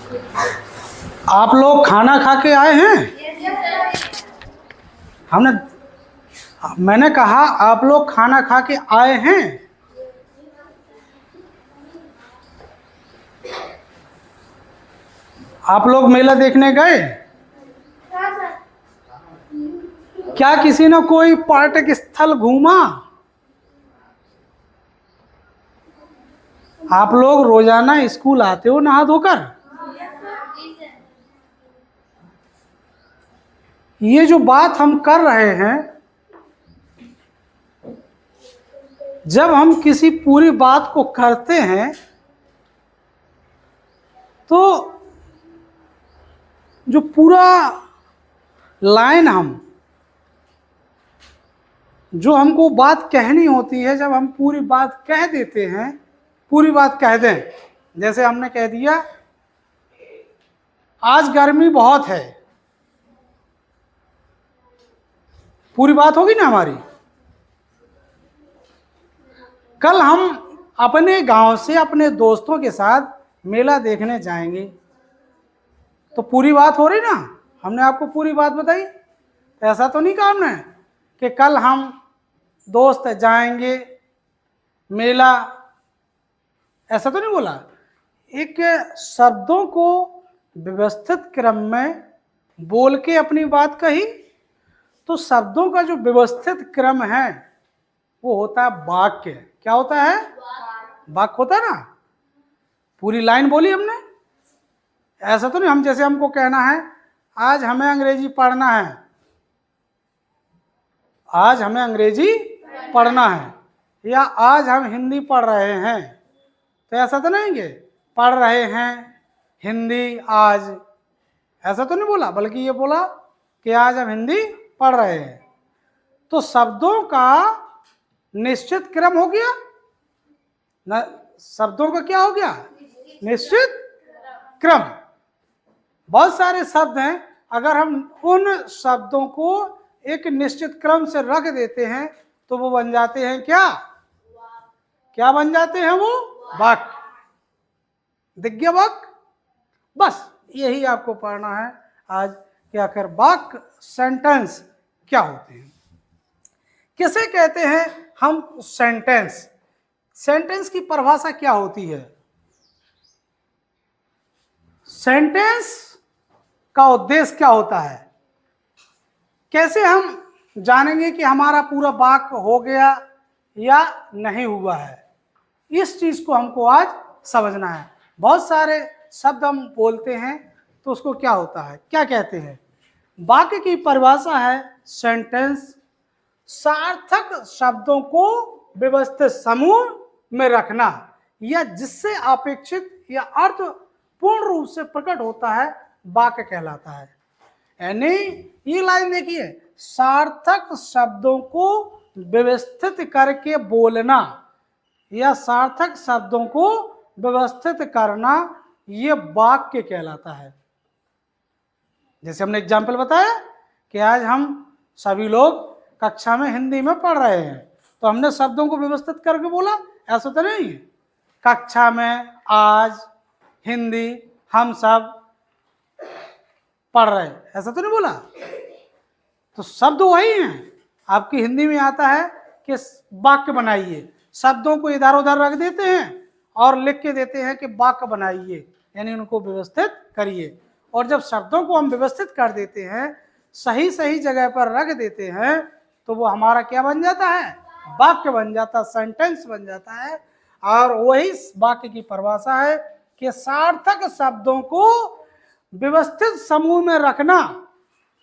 आप लोग खाना खा के आए हैं? हमने मैंने कहा आप लोग खाना खा के आए हैं? आप लोग मेला देखने गए? क्या किसी ने कोई पर्यटक स्थल घूमा? आप लोग रोजाना स्कूल आते हो नहा धोकर? ये जो बात हम कर रहे हैं, जब हम किसी पूरी बात को करते हैं तो जो पूरा लाइन जो हमको बात कहनी होती है, जब हम पूरी बात कह देते हैं, पूरी बात कह दें, जैसे हमने कह दिया आज गर्मी बहुत है, पूरी बात होगी ना हमारी। कल हम अपने गांव से अपने दोस्तों के साथ मेला देखने जाएंगे, तो पूरी बात हो रही ना, हमने आपको पूरी बात बताई। तो ऐसा तो नहीं कहा हमने कि कल हम दोस्त जाएंगे मेला, ऐसा तो नहीं बोला। एक शब्दों को व्यवस्थित क्रम में बोल के अपनी बात कही। तो शब्दों का जो व्यवस्थित क्रम है वो होता है वाक्य। क्या होता है? वाक्य होता है ना। पूरी लाइन बोली हमने, ऐसा तो नहीं हम जैसे हमको कहना है आज हमें अंग्रेजी पढ़ना है, आज हमें अंग्रेजी पढ़ना है, या आज हम हिंदी पढ़ रहे हैं, तो ऐसा तो नहीं कि पढ़ रहे हैं हिंदी आज, ऐसा तो नहीं बोला, बल्कि ये बोला कि आज हम हिंदी पढ़ रहे हैं। तो शब्दों का निश्चित क्रम हो गया ना, शब्दों का क्या हो गया? निश्चित क्रम। बहुत सारे शब्द हैं, अगर हम उन शब्दों को एक निश्चित क्रम से रख देते हैं तो वो बन जाते हैं क्या? क्या बन जाते हैं वो? वाक्य। दिख गया वाक्य? बस यही आपको पढ़ना है आज कि आखिर वाक्य सेंटेंस क्या होते हैं, किसे कहते हैं हम सेंटेंस। सेंटेंस की परिभाषा क्या होती है? सेंटेंस का उद्देश्य क्या होता है? कैसे हम जानेंगे कि हमारा पूरा वाक्य हो गया या नहीं हुआ है? इस चीज को हमको आज समझना है। बहुत सारे शब्द हम बोलते हैं तो उसको क्या होता है, क्या कहते हैं? वाक्य की परिभाषा है सेंटेंस सार्थक शब्दों को व्यवस्थित समूह में रखना, या जिससे अपेक्षित या अर्थ पूर्ण रूप से प्रकट होता है, वाक्य कहलाता है। यानी ये लाइन देखिए, सार्थक शब्दों को व्यवस्थित करके बोलना या सार्थक शब्दों को व्यवस्थित करना, ये वाक्य कहलाता है। जैसे हमने एग्जाम्पल बताया कि आज हम सभी लोग कक्षा में हिंदी में पढ़ रहे हैं, तो हमने शब्दों को व्यवस्थित करके बोला, ऐसा तो नहीं है। कक्षा में आज हिंदी हम सब पढ़ रहे हैं, ऐसा तो नहीं बोला। तो शब्द वही हैं। आपकी हिंदी में आता है कि वाक्य बनाइए, शब्दों को इधर उधर रख देते हैं और लिख के देते हैं कि वाक्य बनाइए, यानी उनको व्यवस्थित करिए। और जब शब्दों को हम व्यवस्थित कर देते हैं, सही सही जगह पर रख देते हैं, तो वो हमारा क्या बन जाता है? वाक्य बन जाता, सेंटेंस बन जाता है। और वही वाक्य की परिभाषा है कि सार्थक शब्दों को व्यवस्थित समूह में रखना,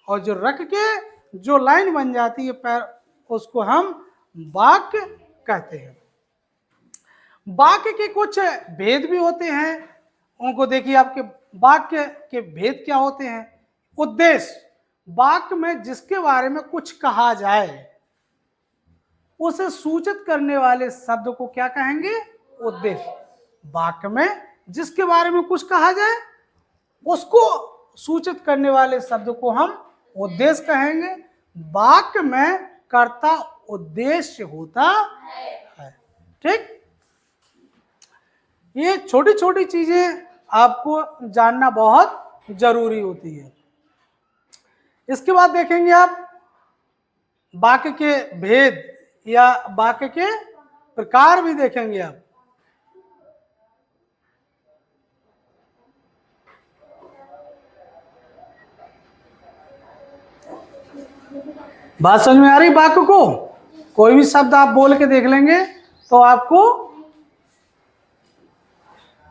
और जो रख के जो लाइन बन जाती है पैर, उसको हम वाक्य कहते हैं। वाक्य के कुछ भेद भी होते हैं, उनको देखिए। आपके वाक्य के भेद क्या होते हैं? उद्देश्य, वाक्य में जिसके बारे में कुछ कहा जाए उसे सूचित करने वाले शब्द को क्या कहेंगे? उद्देश्य। वाक्य में जिसके बारे में कुछ कहा जाए उसको सूचित करने वाले शब्द को हम उद्देश्य कहेंगे। वाक्य में कर्ता उद्देश्य होता है। ठीक, ये छोटी छोटी चीजें आपको जानना बहुत जरूरी होती है। इसके बाद देखेंगे आप वाक्य के भेद या वाक्य के प्रकार भी देखेंगे आप। बात समझ में आ रही वाक्य को? कोई भी शब्द आप बोल के देख लेंगे तो आपको,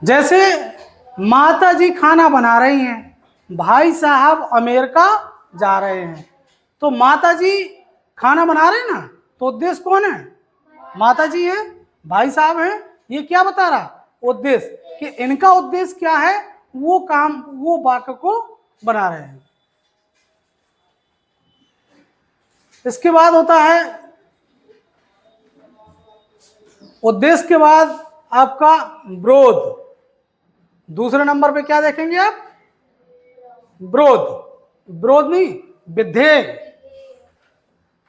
जैसे माता जी खाना बना रही हैं, भाई साहब अमेरिका जा रहे हैं, तो माता जी खाना बना रहे हैं ना, तो उद्देश्य कौन है? माता जी है, भाई साहब हैं। ये क्या बता रहा? उद्देश्य, कि इनका उद्देश्य क्या है, वो काम, वो वाक्य को बना रहे हैं। इसके बाद होता है उद्देश्य के बाद आपका विरोध। दूसरे नंबर पे क्या देखेंगे आप? विरोध। विरोध नहीं, विधेय।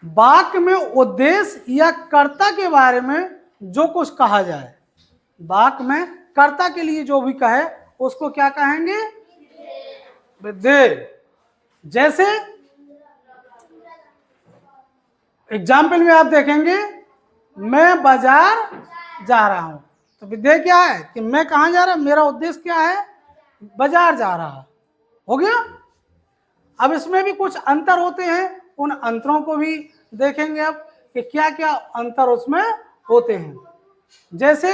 वाक्य में उद्देश्य या कर्ता के बारे में जो कुछ कहा जाए, वाक्य में कर्ता के लिए जो भी कहे उसको क्या कहेंगे? विधेय। जैसे एग्जाम्पल में आप देखेंगे, मैं बाजार जा रहा हूं, तो विधेय क्या है कि मैं कहां जा रहा हूं, मेरा उद्देश्य क्या है? बाजार जा रहा। हो गया। अब इसमें भी कुछ अंतर होते हैं, उन अंतरों को भी देखेंगे आप कि क्या क्या अंतर उसमें होते हैं। जैसे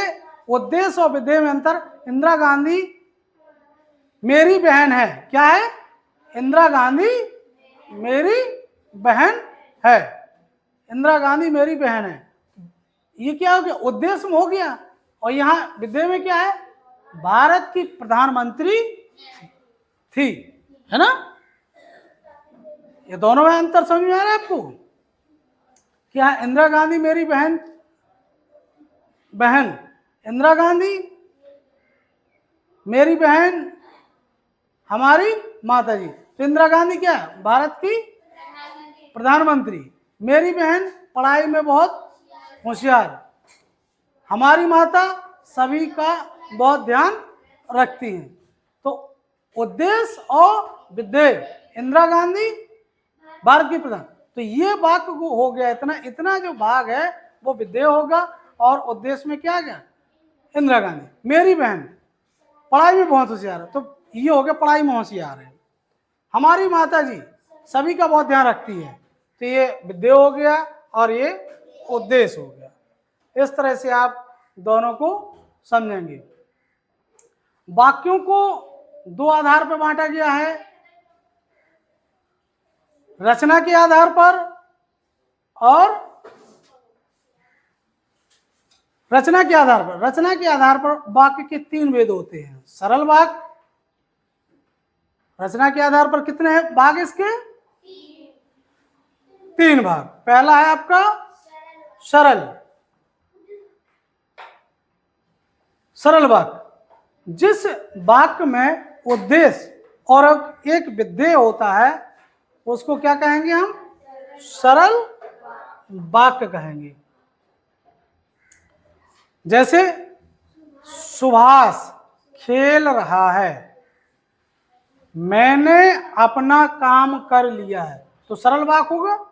उद्देश्य और विधेय में अंतर। इंदिरा गांधी मेरी बहन है। क्या है? इंदिरा गांधी मेरी बहन है। इंदिरा गांधी मेरी बहन है, ये क्या हो गया? उद्देश्य में हो गया। और यहां विधेय में क्या है? भारत की प्रधानमंत्री थी, है ना? ये दोनों में अंतर समझ में आ रहा है आपको? क्या इंदिरा गांधी मेरी बहन, इंदिरा गांधी मेरी बहन हमारी माता जी। तो इंदिरा गांधी क्या है? भारत की प्रधानमंत्री। मेरी बहन पढ़ाई में बहुत होशियार। हमारी माता सभी का बहुत ध्यान रखती हैं। तो उद्देश्य और विधेय, इंदिरा गांधी भारत की प्रधान। तो ये वाक्य को हो गया, इतना जो भाग है वो विधेय होगा। और उद्देश्य में क्या गया? इंदिरा गांधी मेरी बहन पढ़ाई में बहुत होशियार है, तो ये हो गया पढ़ाई में होशियार है। हमारी माता जी सभी का बहुत ध्यान रखती है, तो ये विधेय हो गया और ये उद्देश्य हो गया। इस तरह से आप दोनों को समझेंगे। वाक्यों को दो आधार पर बांटा गया है, रचना के आधार पर और रचना के आधार पर। रचना के आधार पर वाक्य के तीन भेद होते हैं। सरल वाक्य, रचना के आधार पर कितने हैं भाग? इसके तीन भाग। पहला है आपका सरल। सरल वाक्य, जिस वाक्य में उद्देश्य और एक विधेय होता है उसको क्या कहेंगे हम? सरल वाक्य कहेंगे। जैसे सुभाष खेल रहा है, मैंने अपना काम कर लिया है, तो सरल वाक्य होगा।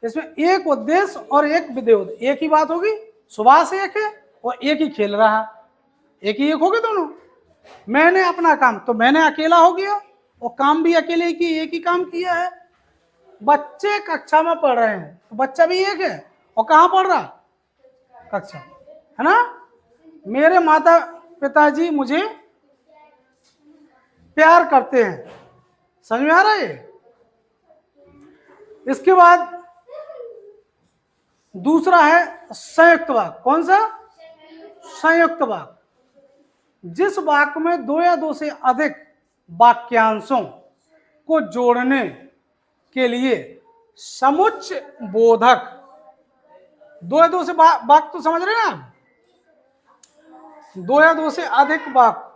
इसमें एक उद्देश्य और एक विधेय होता है। एक ही बात होगी, सुभाष एक है और एक ही खेल रहा है, एक ही एक हो गए दोनों। मैंने अपना काम, तो मैंने अकेला हो गया और काम भी अकेले ही किया, एक ही काम किया है। बच्चे कक्षा में पढ़ रहे हैं, तो बच्चा भी एक है और कहाँ पढ़ रहा? कक्षा, है ना? मेरे माता पिताजी मुझे प्यार करते हैं। समझ में आ रहा है? इसके बाद दूसरा है संयुक्त वाक्य। कौन सा? संयुक्त वाक्य, जिस वाक्य में दो या दो से अधिक वाक्यांशों को जोड़ने के लिए समुच्चय बोधक, दो या दो से वाक्य तो समझ रहे हैं ना? दो या दो से अधिक वाक्य,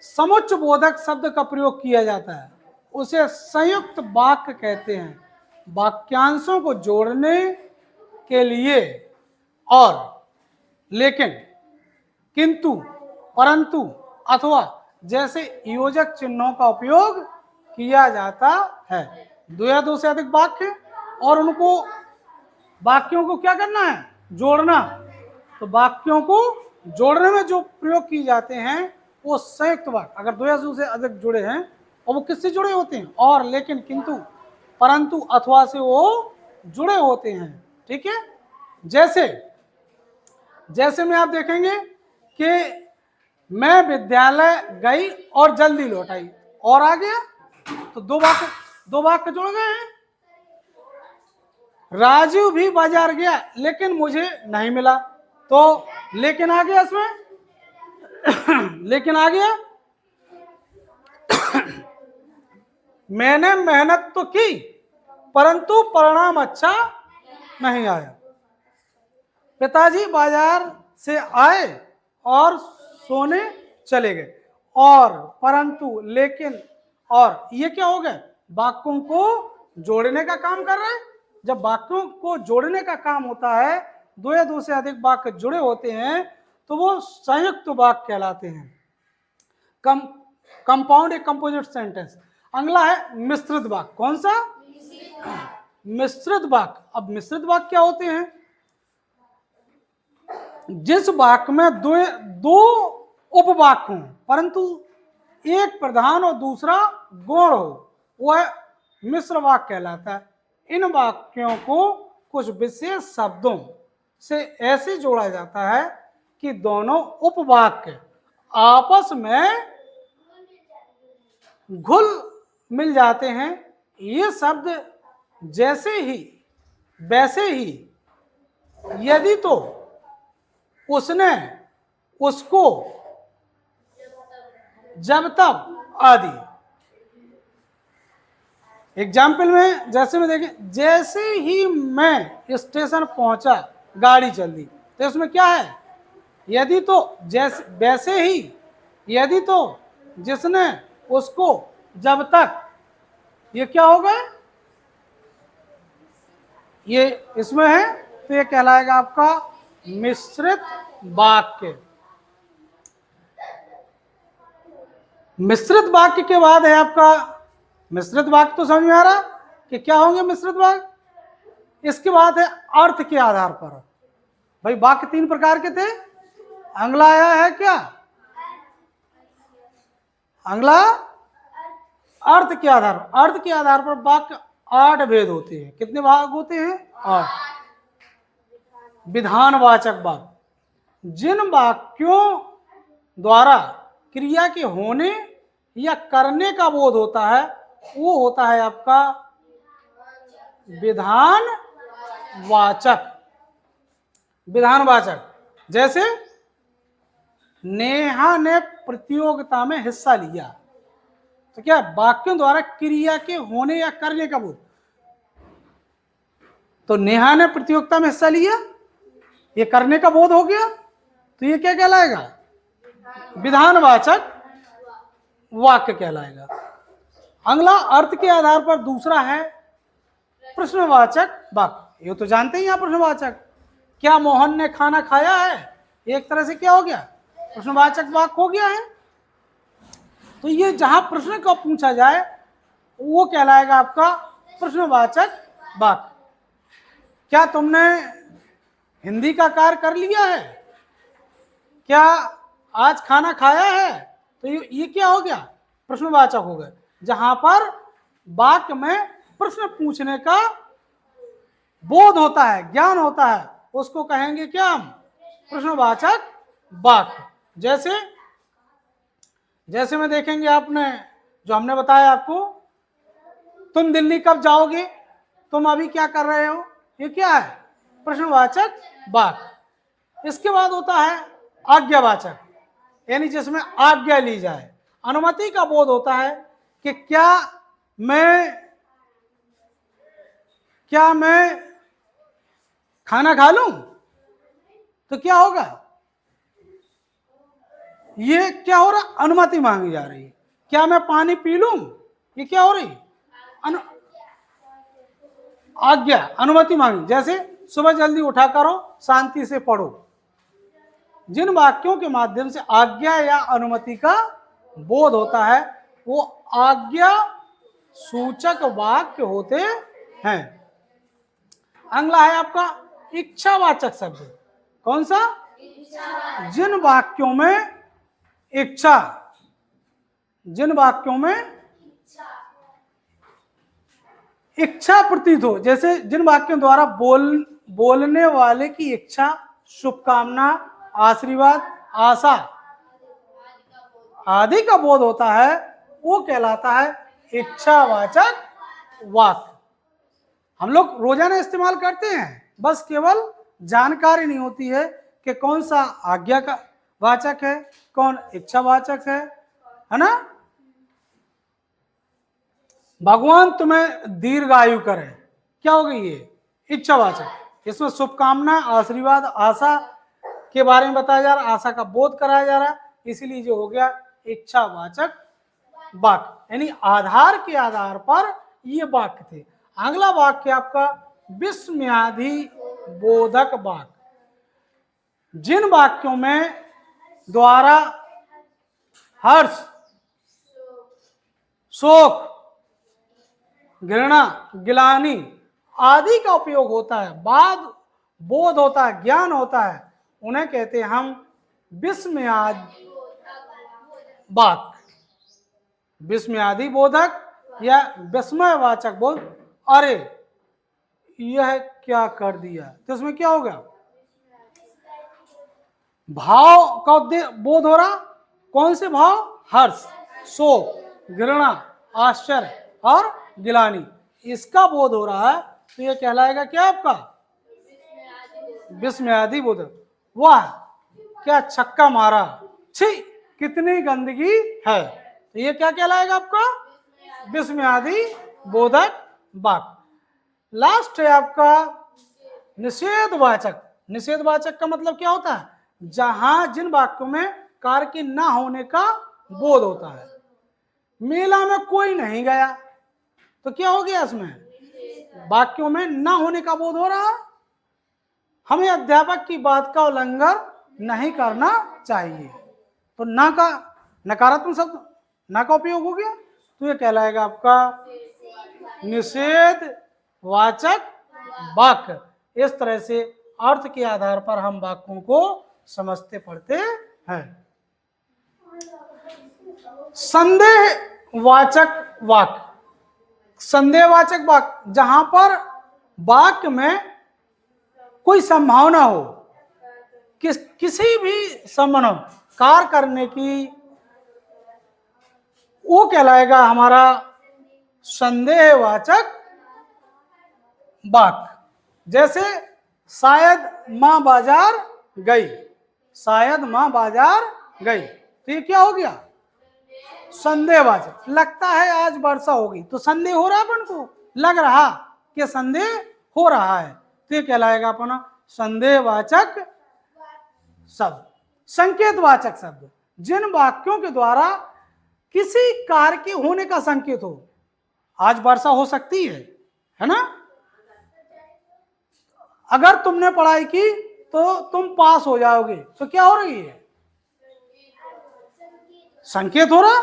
समुच्चय बोधक शब्द का प्रयोग किया जाता है, उसे संयुक्त वाक्य कहते हैं। वाक्यांशों को जोड़ने के लिए और, लेकिन, किंतु, परंतु, अथवा जैसे योजक चिन्हों का उपयोग किया जाता है। दो या दो से अधिक वाक्य और उनको वाक्यों को क्या करना है, जोड़ना। तो वाक्यों को जोड़ने में जो प्रयोग किए जाते हैं वो संयुक्त वाक्य, अगर दो या दो से अधिक जुड़े हैं और वो किससे जुड़े होते हैं, और, लेकिन, किंतु, परंतु, अथवा से वो जुड़े होते हैं। ठीक है, जैसे में आप देखेंगे कि मैं विद्यालय गई और जल्दी लौट आई, और आ गया तो दो वाक्य जुड़ गए हैं। राजू भी बाजार गया लेकिन मुझे नहीं मिला, तो लेकिन आ गया इसमें लेकिन आ गया। मैंने मेहनत तो की परंतु परिणाम अच्छा नहीं आया। पिताजी बाजार से आए और सोने चले गए, और, परंतु, लेकिन, और, ये क्या हो गए, वाक्यों को जोड़ने का काम कर रहे हैं। जब वाक्यों को जोड़ने का काम होता है, दो या दो से अधिक वाक्य जुड़े होते हैं तो वो संयुक्त वाक्य कहलाते हैं। Compound a composite sentence. अगला है मिश्रित वाक्य। कौन सा? मिश्रित वाक्य। अब मिश्रित वाक्य क्या होते हैं? जिस वाक्य में दो उपवाक्य हों परंतु एक प्रधान और दूसरा गौण हो, वह मिश्र वाक्य कहलाता है। इन वाक्यों को कुछ विशेष शब्दों से ऐसे जोड़ा जाता है कि दोनों उपवाक्य आपस में घुल मिल जाते हैं। ये शब्द जैसे ही वैसे ही, यदि तो, उसने, उसको, जब तब आदि। एग्जाम्पल में जैसे में देखें, जैसे ही मैं स्टेशन पहुंचा गाड़ी चल दी, तो इसमें क्या है? यदि तो, जैसे, वैसे ही, यदि तो, जिसने, उसको, जब तक। ये क्या होगा? ये इसमें है तो ये कहलाएगा आपका मिश्रित वाक्य। मिश्रित वाक्य के बाद है आपका, मिश्रित वाक्य तो समझ में आ रहा कि क्या होंगे मिश्रित वाक्य। इसके बाद है अर्थ के आधार पर। भाई वाक्य तीन प्रकार के थे, अगला आया है क्या? अगला अर्थ के आधार। अर्थ के आधार पर वाक्य 8 भेद होते हैं। कितने भाग होते हैं? 8। विधानवाचक वाक्य। जिन वाक्यों द्वारा क्रिया के होने या करने का बोध होता है वो होता है आपका विधानवाचक। विधानवाचक जैसे नेहा ने प्रतियोगिता में हिस्सा लिया, तो क्या वाक्यों द्वारा क्रिया के होने या करने का बोध। तो नेहा ने प्रतियोगिता में हिस्सा लिया, ये करने का बोध हो गया, तो ये क्या कहलाएगा? विधानवाचक वाक्य कहलाएगा। अगला अर्थ के आधार पर दूसरा है प्रश्नवाचक वाक्य। ये तो जानते ही हैं प्रश्नवाचक। क्या मोहन ने खाना खाया है? एक तरह से क्या हो गया? प्रश्नवाचक वाक्य हो गया है। तो ये जहां प्रश्न को पूछा जाए वो कहलाएगा आपका प्रश्नवाचक वाक्य। क्या तुमने हिंदी का कार्य कर लिया है? क्या आज खाना खाया है? तो ये क्या हो गया? प्रश्नवाचक हो गया। जहां पर वाक्य में प्रश्न पूछने का बोध होता है, ज्ञान होता है, उसको कहेंगे क्या हम? प्रश्नवाचक वाक्य। जैसे में देखेंगे आपने जो हमने बताया आपको, तुम दिल्ली कब जाओगे? तुम अभी क्या कर रहे हो? ये क्या है? प्रश्नवाचक वाक्य। इसके बाद होता है आज्ञावाचक, यानी जिसमें आज्ञा ली जाए, अनुमति का बोध होता है कि क्या मैं खाना खा लूं? तो क्या होगा? ये क्या हो रहा? अनुमति मांगी जा रही है। क्या मैं पानी पी लूं? ये क्या हो रही? आज्ञा, अनुमति मांगी। जैसे सुबह जल्दी उठा करो, शांति से पढ़ो, जिन वाक्यों के माध्यम से आज्ञा या अनुमति का बोध होता है वो आज्ञा सूचक वाक्य होते हैं। अगला है आपका इच्छावाचक शब्द। कौन सा? जिन वाक्यों में इच्छा, जिन वाक्यों में इच्छा प्रतीत हो, जैसे जिन वाक्यों द्वारा बोलने वाले की इच्छा, शुभकामना, आशीर्वाद, आशा आदि का बोध होता है वो कहलाता है इच्छावाचक वाक्य। हम लोग रोजाना इस्तेमाल करते हैं, बस केवल जानकारी नहीं होती है कि कौन सा आज्ञा का वाचक है, कौन इच्छावाचक है ना। भगवान तुम्हें दीर्घायु करे, क्या हो गई ये? इच्छावाचक। इसमें शुभकामना, आशीर्वाद, आशा के बारे में बताया जा रहा है, आशा का बोध कराया जा रहा है, इसीलिए जो हो गया इच्छावाचक वाक्य, यानी आधार के आधार पर ये वाक्य थे। अगला वाक्य आपका विस्मयादि बोधक वाक्य। जिन वाक्यों में द्वारा हर्ष, शोक, घृणा, गिलानी आदि का उपयोग होता है, बाद बोध होता है, ज्ञान होता है, उन्हें कहते हैं हम विस्मयादि वाक्य, विस्मयादि बोधक या विस्मयवाचक बोध। अरे यह क्या कर दिया, तो इसमें क्या होगा? भाव का बोध हो रहा। कौन से भाव? हर्ष, शोक, घृणा, आश्चर्य और गिलानी, इसका बोध हो रहा है, तो यह कहलाएगा क्या आपका? विस्मयादि बोधक। वाह क्या छक्का मारा, छी कितनी गंदगी है, तो ये क्या कहलाएगा आपका? विस्मयादि बोधक वाक्य। लास्ट है आपका निषेधवाचक। निषेधवाचक का मतलब क्या होता है? जहां जिन वाक्यों में कार्य के ना होने का बोध होता है। मेला में कोई नहीं गया, तो क्या हो गया? इसमें वाक्यों में ना होने का बोध हो रहा है। हमें अध्यापक की बात का उल्लंघन नहीं करना चाहिए, तो ना का नकारात्मक शब्द ना का उपयोग हो गया, तो ये कहलाएगा आपका निषेधवाचक वाक्य। इस तरह से अर्थ के आधार पर हम वाक्यों को समझते पढ़ते हैं। संदेहवाचक वाक्य। संदेहवाचक वाक्य जहां पर वाक्य में कोई संभावना हो, किसी भी संबंध कार्य करने की, वो कहलाएगा हमारा संदेहवाचक वाक्य। जैसे शायद मां बाजार गई, शायद मां बाजार गई, तो ये क्या हो गया? संदेहवाचक। लगता है आज वर्षा होगी, तो संदेह हो रहा है अपन को, लग रहा कि संदेह हो रहा है, तो ये कहलाएगा अपना संदेहवाचक शब्द। संकेतवाचक शब्द। जिन वाक्यों के द्वारा किसी कार्य के होने का संकेत हो। आज वर्षा हो सकती है ना? अगर तुमने पढ़ाई की तो तुम पास हो जाओगे, तो क्या हो रही है? संकेत हो रहा,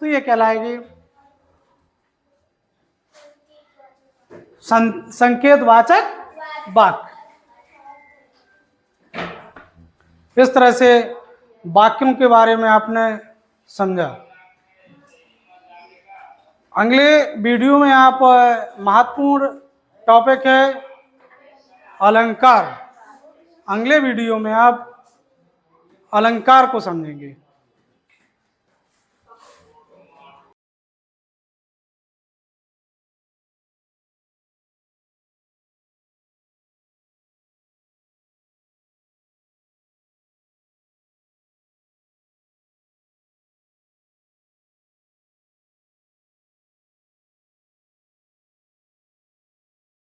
तो ये कहलाएगी संकेतवाचक वाक्य। इस तरह से वाक्यों के बारे में आपने समझा। अगले वीडियो में आप महत्वपूर्ण टॉपिक है अलंकार। अगले वीडियो में आप अलंकार को समझेंगे।